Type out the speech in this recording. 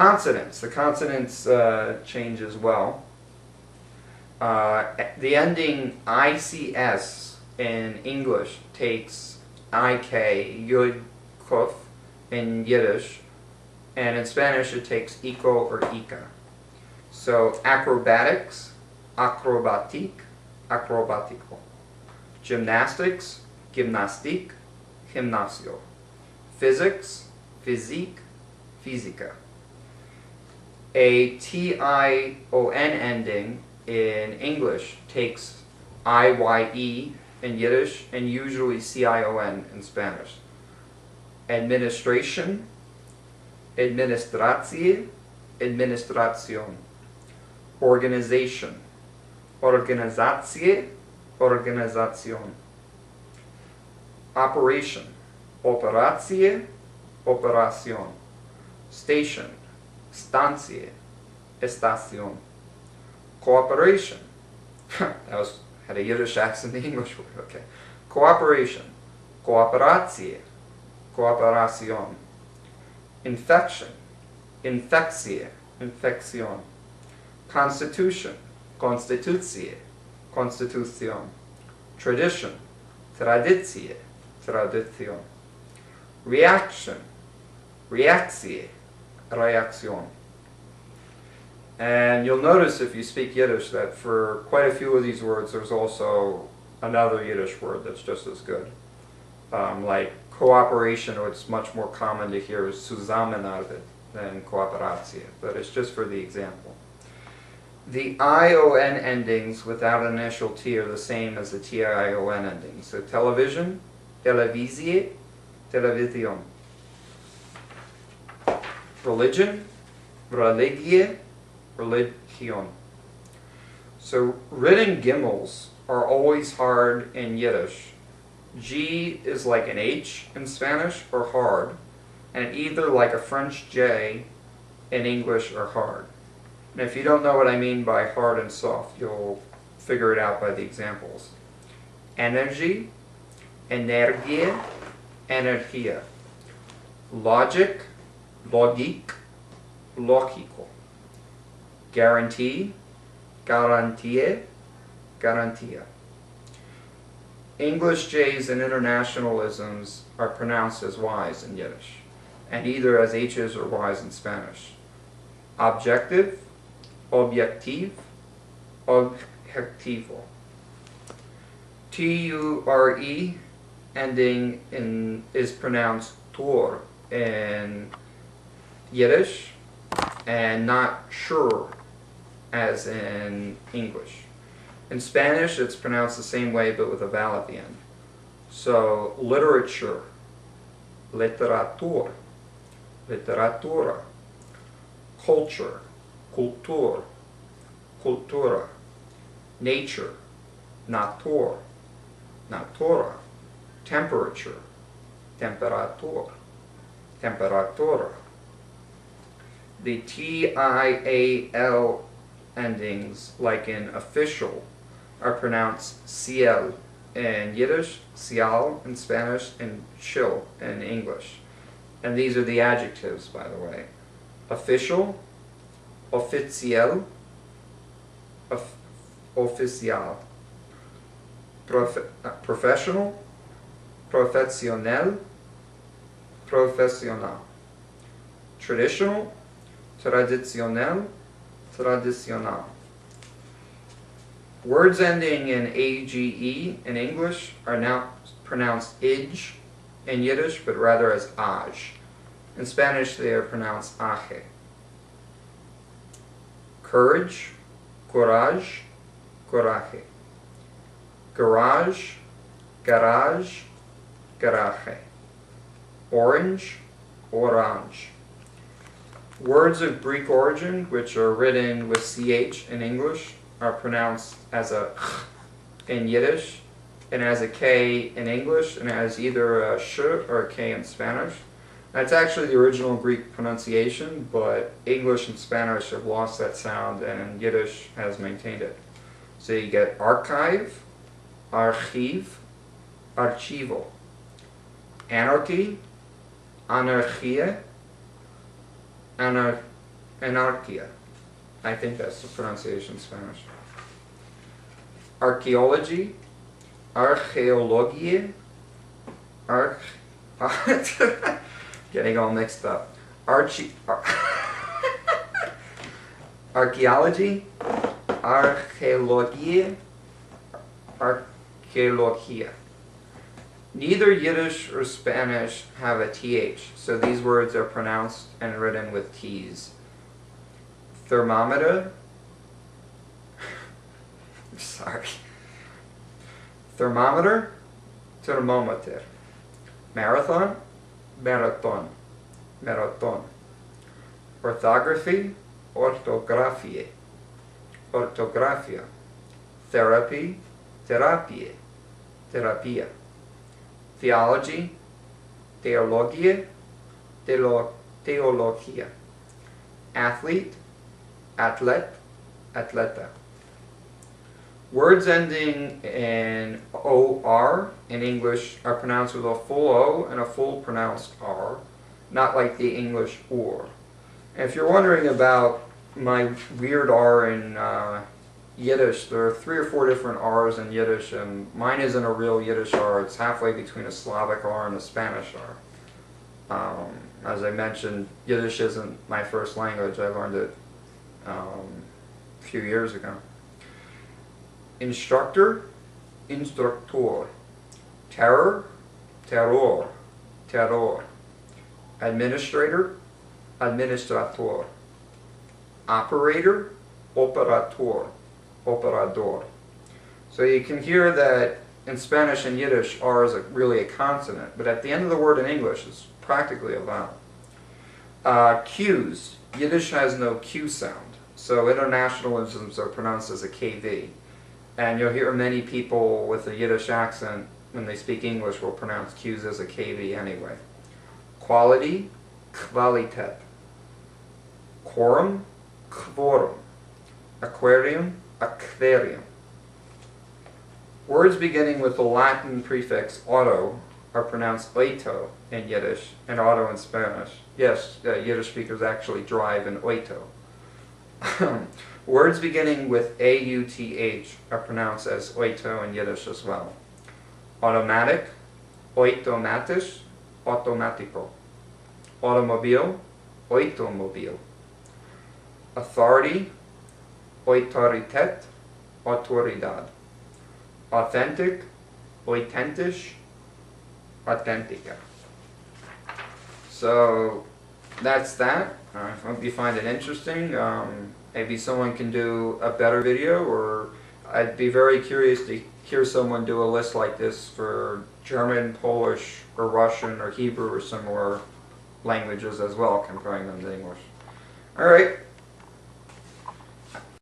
Consonants. The consonants change as well. The ending ICS in English takes IK, Yud, Kuf in Yiddish, and in Spanish it takes Ico or Ica. So acrobatics, acrobatique, acrobatico. Gymnastics, gymnastique, gymnasio. Physics, physique, physica. A TION ending in English takes IYE in Yiddish and usually CION in Spanish. Administration, administratie, administration. Organization, organizatie, organisation. Operation, operatie, operación. Station, stancie, estación. Cooperation, had a Yiddish accent in the English word, okay. Cooperation, cooperatie, cooperación. Infection, infectie, infección. Constitution, constitutie, constitución. Tradition, traditie, tradición. Reaction, reactie, reacción. And you'll notice if you speak Yiddish that for quite a few of these words there's also another Yiddish word that's just as good. Like cooperation, or it's much more common to hear is Zusammenarbeit than Kooperatie, but it's just for the example. The ION endings without an initial T are the same as the TION endings. So television, televisie, television. Religion, religie, religion. So written gimels are always hard in Yiddish. G is like an H in Spanish, or hard, and either like a French J in English or hard. And if you don't know what I mean by hard and soft, you'll figure it out by the examples. Energy, energie, energia. Logic, logique, logico. Guarantee, garantie, garantia. English J's and internationalisms are pronounced as Y's in Yiddish, and either as H's or Y's in Spanish. Objective, objective, objectivo. T-U-R-E ending is pronounced tur in Yiddish, and not sure as in English. In Spanish it's pronounced the same way but with a vowel at the end. So literature, literatur, literatura. Culture, cultur, cultura. Nature, natur, natura. Temperature, temperatur, temperatura. The T-I-A-L endings, like in official, are pronounced ciel in Yiddish, cial in Spanish, and chill in English. And these are the adjectives, by the way. Official, oficial, oficial. Professional, profesional, profesional. Traditional, tradicional, tradicional. Words ending in age in English are now pronounced ij in Yiddish, but rather as aj. In Spanish they are pronounced aje. Courage, courage, coraje. Garage, garage, garaje. Orange, orange. Words of Greek origin, which are written with ch in English, are pronounced as a ch in Yiddish, and as a k in English, and as either a sh or a k in Spanish. That's actually the original Greek pronunciation, but English and Spanish have lost that sound, and Yiddish has maintained it. So you get archive, archiv, archivo. Anarchy, anarchia, anarchia. I think that's the pronunciation in Spanish. Archaeology, archeologie, getting all mixed up. Archaeology, archeologie, archeologia. Neither Yiddish or Spanish have a TH, so these words are pronounced and written with T's. Thermometer, sorry. Thermometer, thermometer. Marathon, marathon, marathon. Orthography, orthographie, orthographia. Therapy, therapie, therapia. Theology, theologie, theologia. Athlete, athlete, atleta. Words ending in OR in English are pronounced with a full O and a full pronounced R, not like the English OR. And if you're wondering about my weird R in Yiddish, there are 3 or 4 different R's in Yiddish, and mine isn't a real Yiddish R. It's halfway between a Slavic R and a Spanish R. As I mentioned, Yiddish isn't my first language. I learned it a few years ago. Instructor, instructor. Terror, terror, terror. Administrator, administrator. Operator, operator, operador. So you can hear that in Spanish and Yiddish, R is really a consonant, but at the end of the word in English, it's practically a vowel. Q's. Yiddish has no Q sound, so internationalisms are pronounced as a KV. And you'll hear many people with a Yiddish accent, when they speak English, will pronounce Q's as a KV anyway. Quality, Qualität. Quorum, Quorum. Aquarium, Aquarium. Words beginning with the Latin prefix auto are pronounced oito in Yiddish and auto in Spanish. Yes, Yiddish speakers actually drive in oito. Words beginning with A-U-T-H are pronounced as oito in Yiddish as well. Automatic, oitomatisch, automatico. Automobile, oitomobil. Authority, autorität, autoridad. Authentic, authentisch, authentica. So that's that. I hope you find it interesting. Maybe someone can do a better video, or I'd be very curious to hear someone do a list like this for German, Polish, or Russian, or Hebrew, or similar languages as well, comparing them to English. Alright.